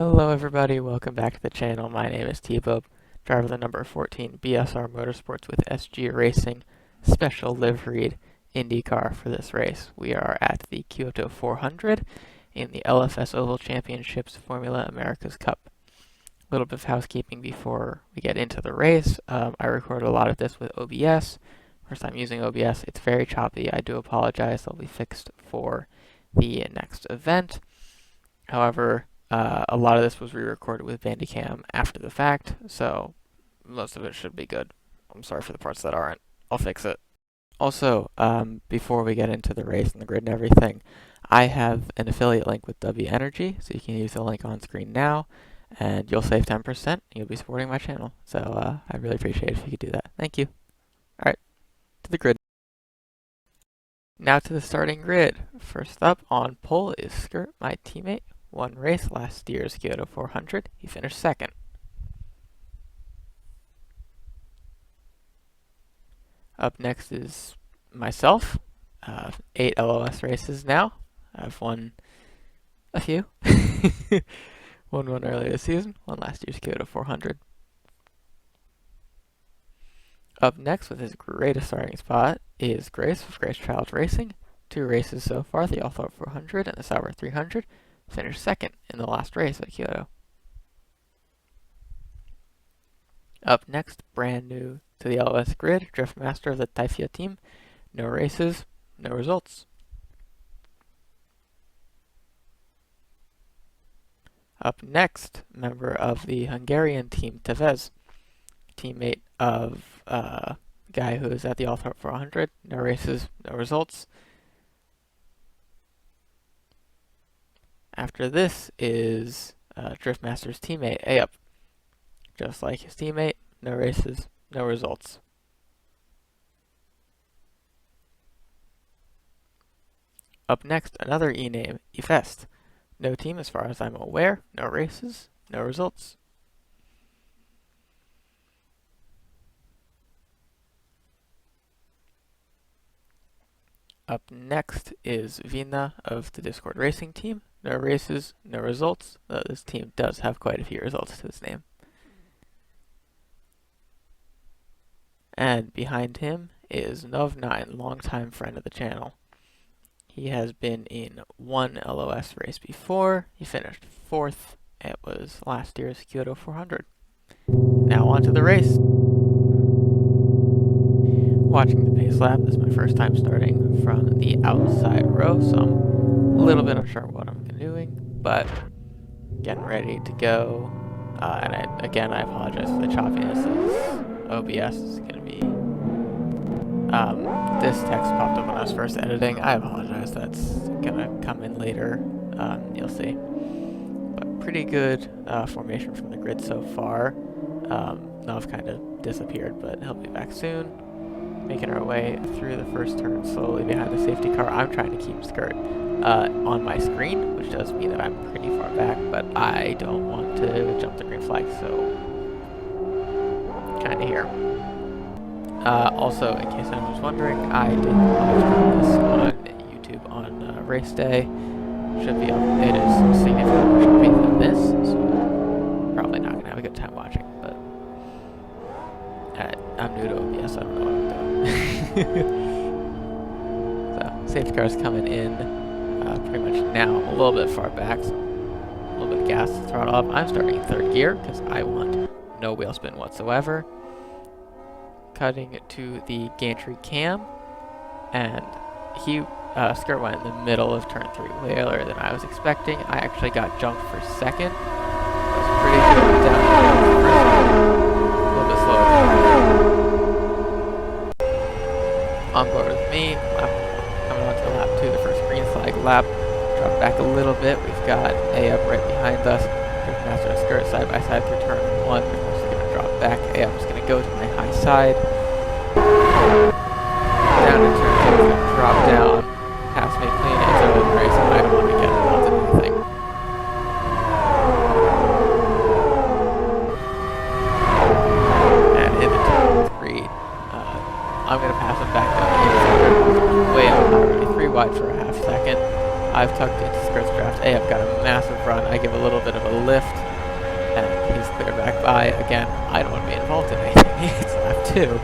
Hello everybody, welcome back to the channel. My name is T-Bob, driver of the number 14 BSR Motorsports with SG Racing Special Liveried IndyCar for this race. We are at the Kyoto 400 in the LFS Oval Championships Formula America's Cup. A little bit of housekeeping before we get into the race. I recorded a lot of this with OBS. First time using OBS, it's very choppy. I do apologize, it'll be fixed for the next event. However, a lot of this was re-recorded with Bandicam after the fact, so most of it should be good. I'm sorry for the parts that aren't. I'll fix it. Also, before we get into the race and the grid and everything, I have an affiliate link with W Energy, so you can use the link on screen now, and you'll save 10%, and you'll be supporting my channel. So I really appreciate it if you could do that. Thank you. Alright, to the grid. Now to the starting grid. First up on pole is Skirt, my teammate. Won race last year's Kyoto 400. He finished second. Up next is myself. 8 LOS races now. I've won a few. Won one earlier this season, won last year's Kyoto 400. Up next with his greatest starting spot is Grace with Grace Child Racing. 2 races so far, the All-Thought 400 and the Sauber 300. Finished second in the last race at Kyoto. Up next, brand new to the LOS grid, Drift Master of the Taifia team. No races, no results. Up next, member of the Hungarian team, Tevez. Teammate of a guy who is at the All-Thought 400. No races, no results. After this is Driftmaster's teammate, Ayup. Just like his teammate, no races, no results. Up next, another E-name, Efest. No team as far as I'm aware, no races, no results. Up next is Vina of the Discord Racing team. No races, no results, though this team does have quite a few results to its name. And behind him is Nov9, longtime friend of the channel. He has been in one LOS race before. He finished 4th. It was last year's Kyoto 400. Now on to the race. Watching the pace lap, this is my first time starting from the outside row, so I'm a little bit unsure what I'm doing, but getting ready to go. And I apologize for the choppiness of OBS. It's going to be... this text popped up when I was first editing. I apologize, that's going to come in later. You'll see. But pretty good formation from the grid so far. Nov kind of disappeared, but he'll be back soon. Making our way through the first turn slowly behind the safety car. I'm trying to keep Skirt on my screen, which does mean that I'm pretty far back, but I don't want to jump the green flag, so kind of here. Also, in case anyone was wondering, I did live stream this on YouTube on race day. Should be up. It is significantly more choppy than this, so probably not gonna have a good time watching, but I'm new to OBS, I don't know what I'm doing. So, safety car's coming in pretty much now, a little bit far back, so a little bit of gas to throttle up. I'm starting in 3rd gear because I want no wheel spin whatsoever. Cutting to the gantry cam, and Skirt went in the middle of turn 3 way earlier than I was expecting. I actually got jumped for 2nd. That was pretty good down. A little bit slower. On board with me, coming on to lap 2, the first green flag lap. Drop back a little bit. We've got Ayup right behind us. Master and Skirt side by side through turn 1. We're also going to drop back. Ayup is going to go to my high side. Down to turn 2, going to drop down. Pass me clean. It's early in the race, and I don't want to get involved in anything. And into turn 3, I'm going to pass him back down the inside. Way out, already 3 wide for a half second. I've tucked into Skirt's draft. I've got a massive run. I I give a little bit of a lift, and he's clear back by. Again, I don't want to be involved in anything. He gets lap 2.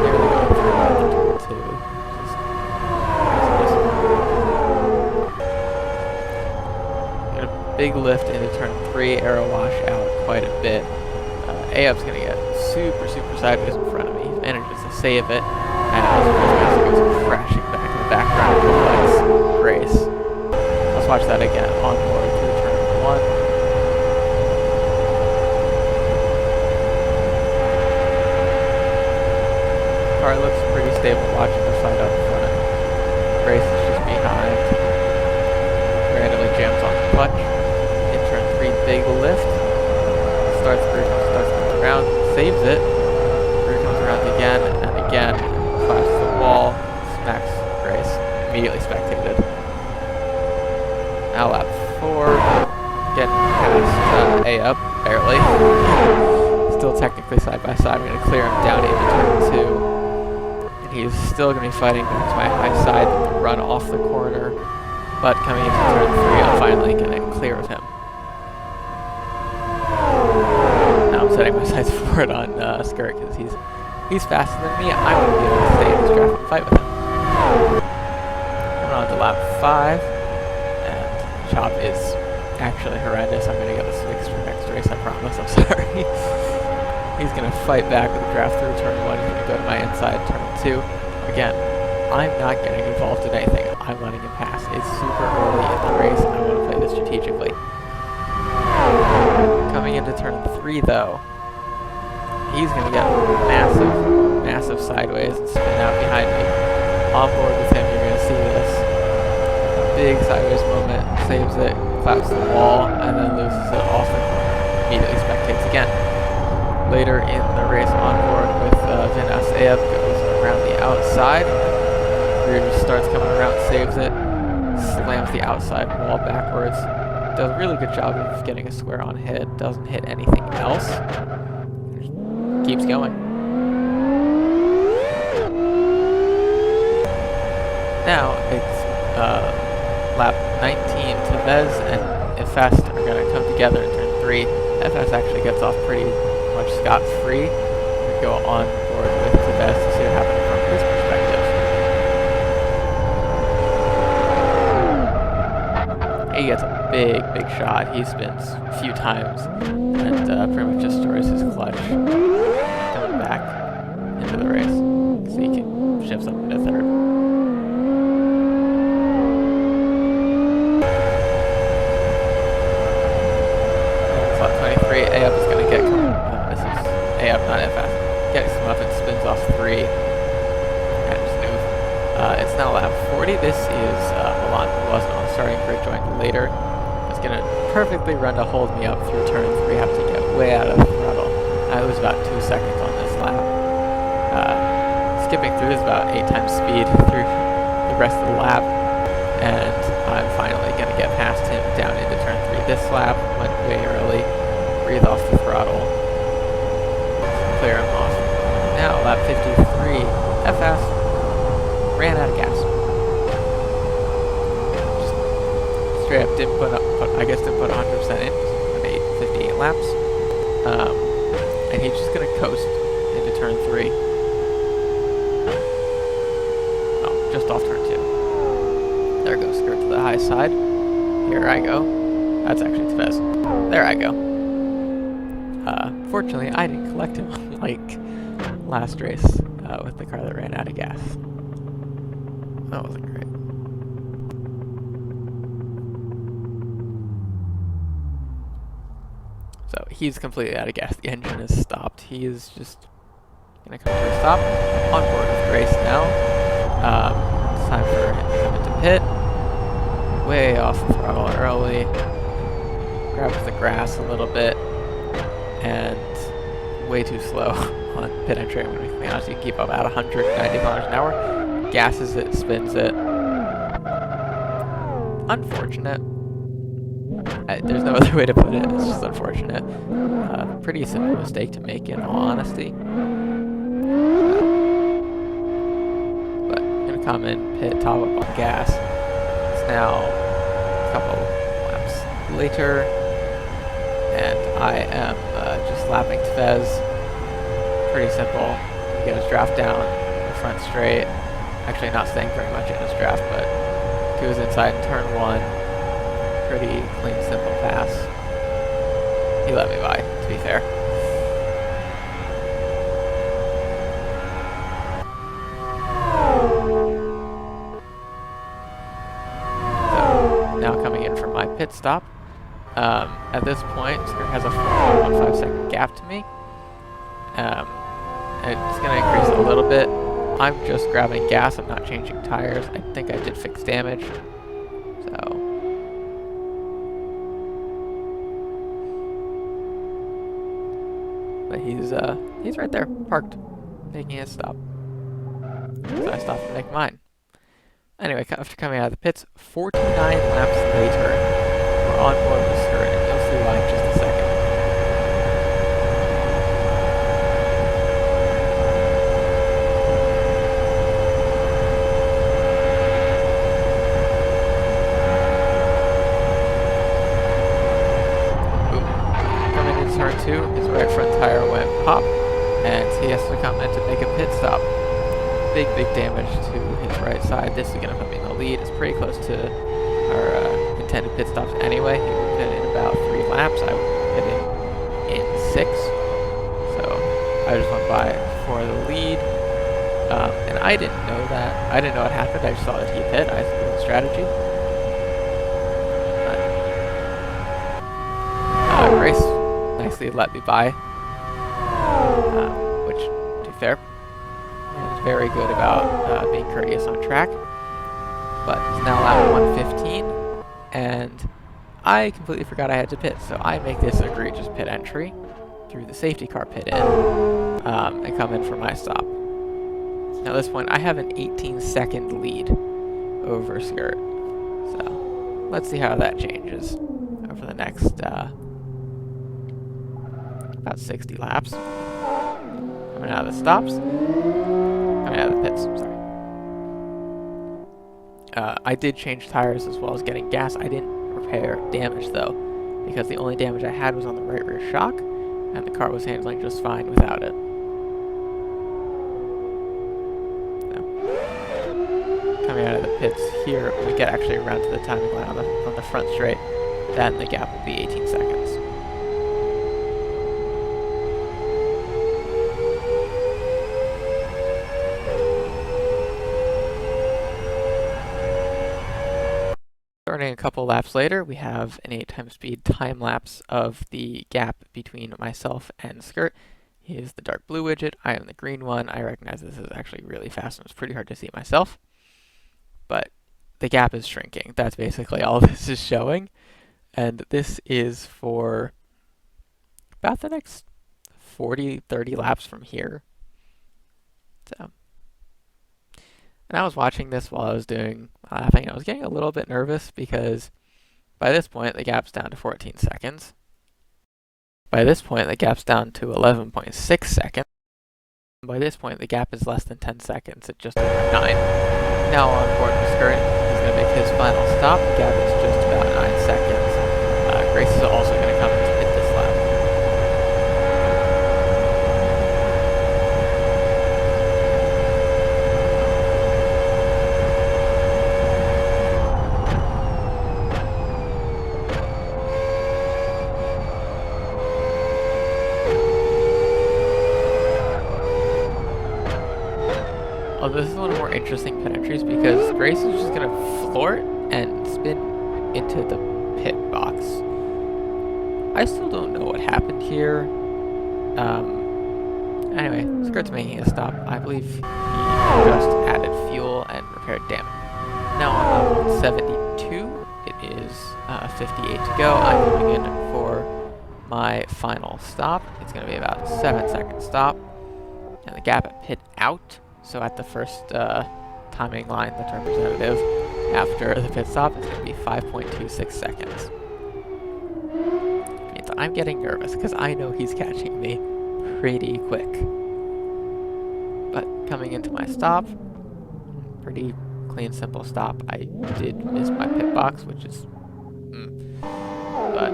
Nearly going through at the turn 2. Got a big lift into turn 3, arrow wash out quite a bit. AF's going to get super sideways in front of me. He manages to save it, and goes crashing back in the background of Lex Grace. Let's watch that again. On board through turn 1. Car looks pretty stable watching the side up front. Grace is just behind. Randomly jams on the clutch. In turn 3, big lift. Starts coming around, saves it. Rear comes around again and again. Flashes the wall, smacks Grace. Immediately spectated. Now lap 4. Getting past A up, barely. Still technically side by side. I'm going to clear him down into turn 2. And he's still going to be fighting back to my high side to run off the corner. But coming into turn 3, I'm finally going to clear of him. I'm setting my sights forward on Skirt because he's faster than me. I want to be able to stay in this draft and fight with him. Coming on to lap 5, and Chop is actually horrendous. I'm going to get a fix for next race, I promise. I'm sorry. He's going to fight back with the draft through turn 1. He's going to go to my inside turn 2. Again, I'm not getting involved in anything. I'm letting him pass. It's super early in the race, and I want to play this strategically. Coming into turn 3, though, he's going to get massive sideways and spin out behind me. On board with him, you're going to see this big sideways moment, saves it, claps the wall, and then loses it off the corner. Immediately spectates again. Later in the race, on board with Vin Asayev, goes around the outside. Rear just starts coming around, saves it, slams the outside wall backwards. Does a really good job of getting a square on hit, doesn't hit anything else. Keeps going. Now it's lap 19. Tevez and Efest are going to come together in turn 3. Efest actually gets off pretty much scot-free. We go on board with Tevez to see what happens from his perspective. He gets a big shot. He spins a few times and pretty much destroys his clutch. Coming back into the race. So he can shifts up into 3rd. Slot 23, AF is going to get this is AF, not FF. Gets him up and spins off 3. Kind of smooth. It's now lap 40. This is Milan, who wasn't on the starting grid, joined later. It's going to perfectly run to hold me up through turn 3. Have to get way out of the throttle. I lose about 2 seconds on this lap. Skipping through is about 8 times speed through the rest of the lap. And I'm finally going to get past him down into turn 3. This lap went way early. Breathe off the throttle. Clear him off. Now, lap 53. FS ran out of gas. Just straight up didn't put 100% in. Just 58 laps. And he's just going to coast into turn 3. Oh, just off turn 2. There goes Skirt to the high side. Here I go. That's actually Tevez. There I go. Fortunately, I didn't collect him like last race with the car that ran out of gas. That wasn't great. So he's completely out of gas. The engine is stopped. He is just gonna come to a stop. On board with Grace now. It's time for him to come into pit. Way off the throttle early. Grabs the grass a little bit. And way too slow on pit entry. I'm going to be honest, you can keep up at 190 miles an hour. Gasses it, spins it. Unfortunate. There's no other way to put it. It's just unfortunate. Pretty simple mistake to make, in all honesty. come in pit, top up on gas. It's now a couple laps later, and I am just lapping Tevez. Pretty simple. He get his draft down the front straight. Actually not staying very much in his draft, but to his inside in turn 1. Pretty clean, simple pass. He let me by, to be fair. So, now coming in for my pit stop. At this point, Skirt has a 4.15 second gap to me. It's going to increase a little bit. I'm just grabbing gas, I'm not changing tires. I think I did fix damage. So. But he's right there, parked, making his stop. So I stopped to make mine. Anyway, after coming out of the pits, 49 laps later, we're on board with Skirt, and you'll see why in just a second. His right front tire went pop, and he has to come in to make a pit stop. Big damage to his right side. This is going to put me in the lead. It's pretty close to our intended pit stops anyway. He would pit in about 3 laps. I would pit in 6. So I just went by for the lead. And I didn't know that. I didn't know what happened. I just saw that he pit. I threw the strategy. Grace nicely let me by, which, to be fair, is very good about being courteous on track. But it's now lap 115, and I completely forgot I had to pit, so I make this egregious pit entry through the safety car pit in, and come in for my stop. Now at this point, I have an 18-second lead over Skirt, so let's see how that changes over the next about 60 laps. Coming out of the stops. Coming out of the pits, sorry. I did change tires as well as getting gas. I didn't repair damage though, because the only damage I had was on the right rear shock, and the car was handling just fine without it. So. Coming out of the pits here, we get actually around to the timing line on the front straight, then the gap will be 18 seconds. Starting a couple laps later, we have an 8 speed time lapse of the gap between myself and Skirt. He is the dark blue widget, I am the green one. I recognize this is actually really fast and it's pretty hard to see myself. But the gap is shrinking. That's basically all this is showing. And this is for about the next 40-30 laps from here. So. And I was watching this while I was laughing. I was getting a little bit nervous because by this point the gap's down to 14 seconds. By this point the gap's down to 11.6 seconds. By this point the gap is less than 10 seconds at just over 9. Now on board with Skirt, he's going to make his final stop. The gap is just about 9 seconds. Grace is also going to come to hit this lap. Although this is one of the more interesting pit entries because Grace is just going to floor it and spin into the pit box. I still don't know what happened here. Anyway, Skirt's making a stop. I believe he just added fuel and repaired damage. Now on lap 172, it is 58 to go. I'm moving in for my final stop. It's going to be about a 7-second stop. And the gap at pit out. So at the first timing line that's representative after the pit stop, it's going to be 5.26 seconds. Which means I'm getting nervous because I know he's catching me pretty quick. But coming into my stop, pretty clean, simple stop. I did miss my pit box, which is, but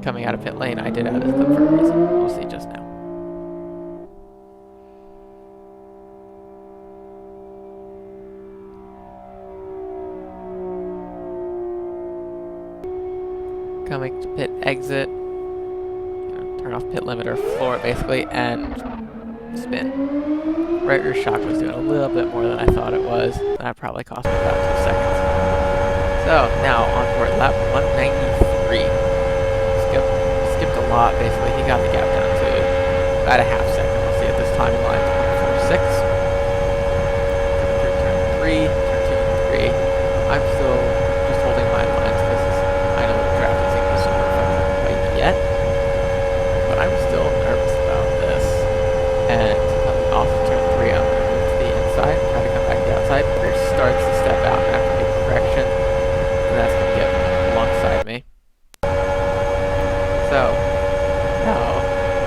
coming out of pit lane, I did add this clip for a reason. We'll see just now. Coming to pit exit, turn off pit limiter, floor it basically, and spin. Right rear shock was doing a little bit more than I thought it was. That probably cost me about 2 seconds. So now on board lap 193. Skipped a lot basically. He got the gap down to about a half second. We'll see at this timing line 24.6. Coming through turn 3, turn 2 and 3. I'm still just holding my lines. I know the draft isn't going to super effective quite yet, but I'm still nervous about this. And coming off of turn 3, I'm going to move to the inside, try to come back to the outside. Rear starts to step out and have to make a correction, and that's going to get alongside me. So now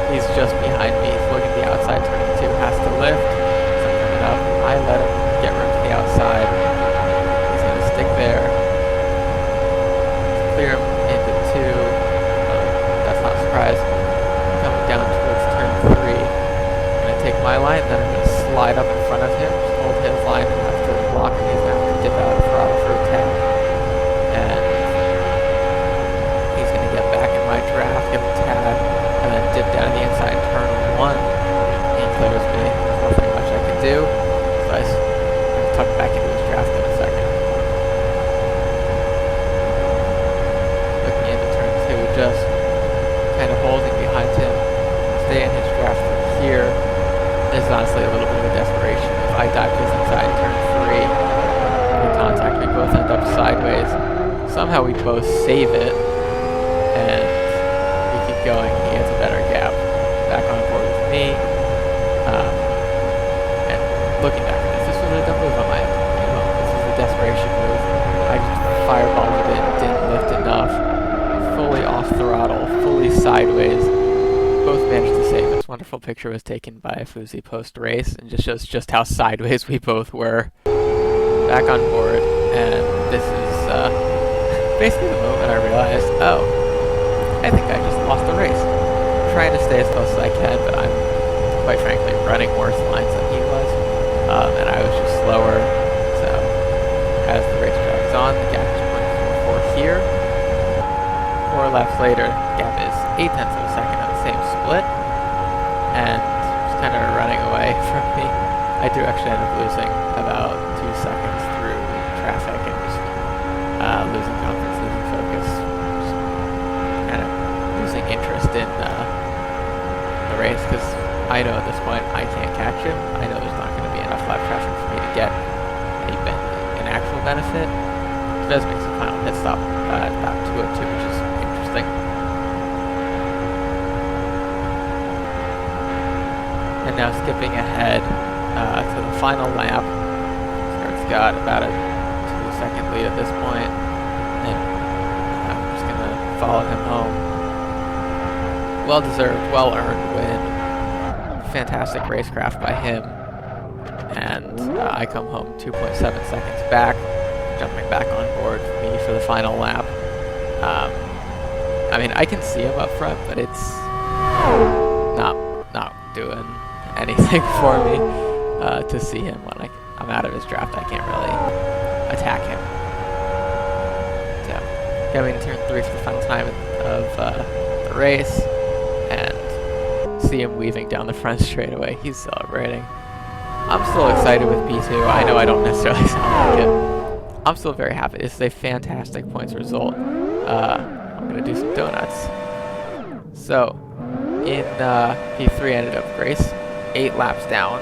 he's just behind me. He's looking to the outside. Turn 2 has to lift. So I'm coming up. I let him get room to the outside. He's going to stick there. Clear him into 2. That's not a surprise. Coming down towards turn 3. I'm going to take my line, then I'm going to slide up in front of him, just hold his line and have to block him. He's going to have to dip out of throttle for a 10. And he's going to get back in my draft, give a tag, and then dip down the inside turn 1. He clears me. There's nothing much I can do. So I'm going to tuck back into his draft in a second. Just kind of holding behind him, stay in his draft from here. This is honestly a little bit of a desperation. If I dive to his inside turn 3, we contact, we both end up sideways. Somehow we both save it, and we keep going. He gets a better gap. Back on board with me. And looking back at this was a dumb move on my end. This is a desperation move. I just fireballed it, didn't lift enough. Fully off throttle, fully sideways. Both managed to save. This wonderful picture was taken by Fuzi post-race and just shows just how sideways we both were. Back on board, and this is basically the moment I realized, oh, I think I just lost the race. I'm trying to stay as close as I can, but I'm, quite frankly, running worse lines than he was, and I was just slower. So, as the race drags on, the gap is 1.44 here. 4 laps later, the gap is 0.8 of a second on the same split, and just kind of running away from me. I do actually end up losing about 2 seconds through traffic and just losing confidence, losing focus, just kind of losing interest in the race, because I know at this point I can't catch him. I know there's not going to be enough lap traffic for me to get an actual benefit. Vez makes a final pit stop at lap 202, which is interesting. And now skipping ahead to the final lap. Start's got about a 2-second lead at this point, and I'm just going to follow him home. Well-deserved, well-earned win. Fantastic racecraft by him. And I come home 2.7 seconds back, jumping back on board for me for the final lap. I mean, I can see him up front, but it's not doing anything for me to see him when I'm out of his draft. I can't really attack him. So, coming to turn 3 for the final time of the race, and see him weaving down the front straightaway. He's celebrating. I'm still excited with P2. I know I don't necessarily sound like it. I'm still very happy. This is a fantastic points result. I'm going to do some donuts. So, in P3 I ended up race 8 laps down,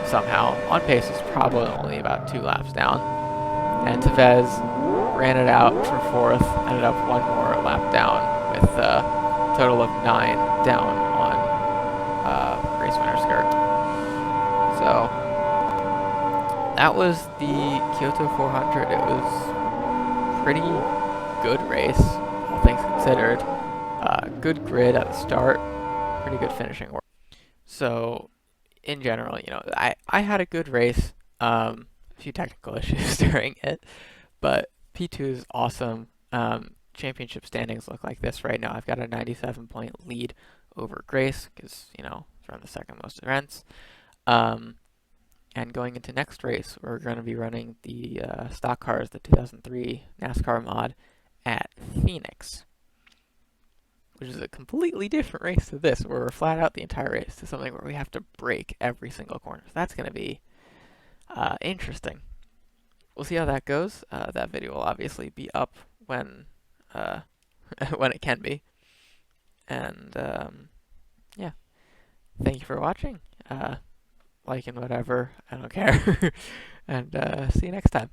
somehow. On pace was probably only about 2 laps down. And Tevez ran it out for 4th, ended up 1 more lap down, with a total of 9 down on race winner skirt. So, that was the Kyoto 400. It was pretty good race, all things considered. Good grid at the start, pretty good finishing work. So, in general, I had a good race. few technical issues during it, but P2 is awesome. Championship standings look like this right now. I've got a 97-point lead over Grace because, you know, it's run the second most events. And going into next race, we're going to be running the stock cars, the 2003 NASCAR mod at Phoenix, which is a completely different race to this, where we're flat out the entire race, to something where we have to brake every single corner. So that's going to be interesting. We'll see how that goes. That video will obviously be up when when it can be. And yeah, thank you for watching. Like and whatever, I don't care. And see you next time.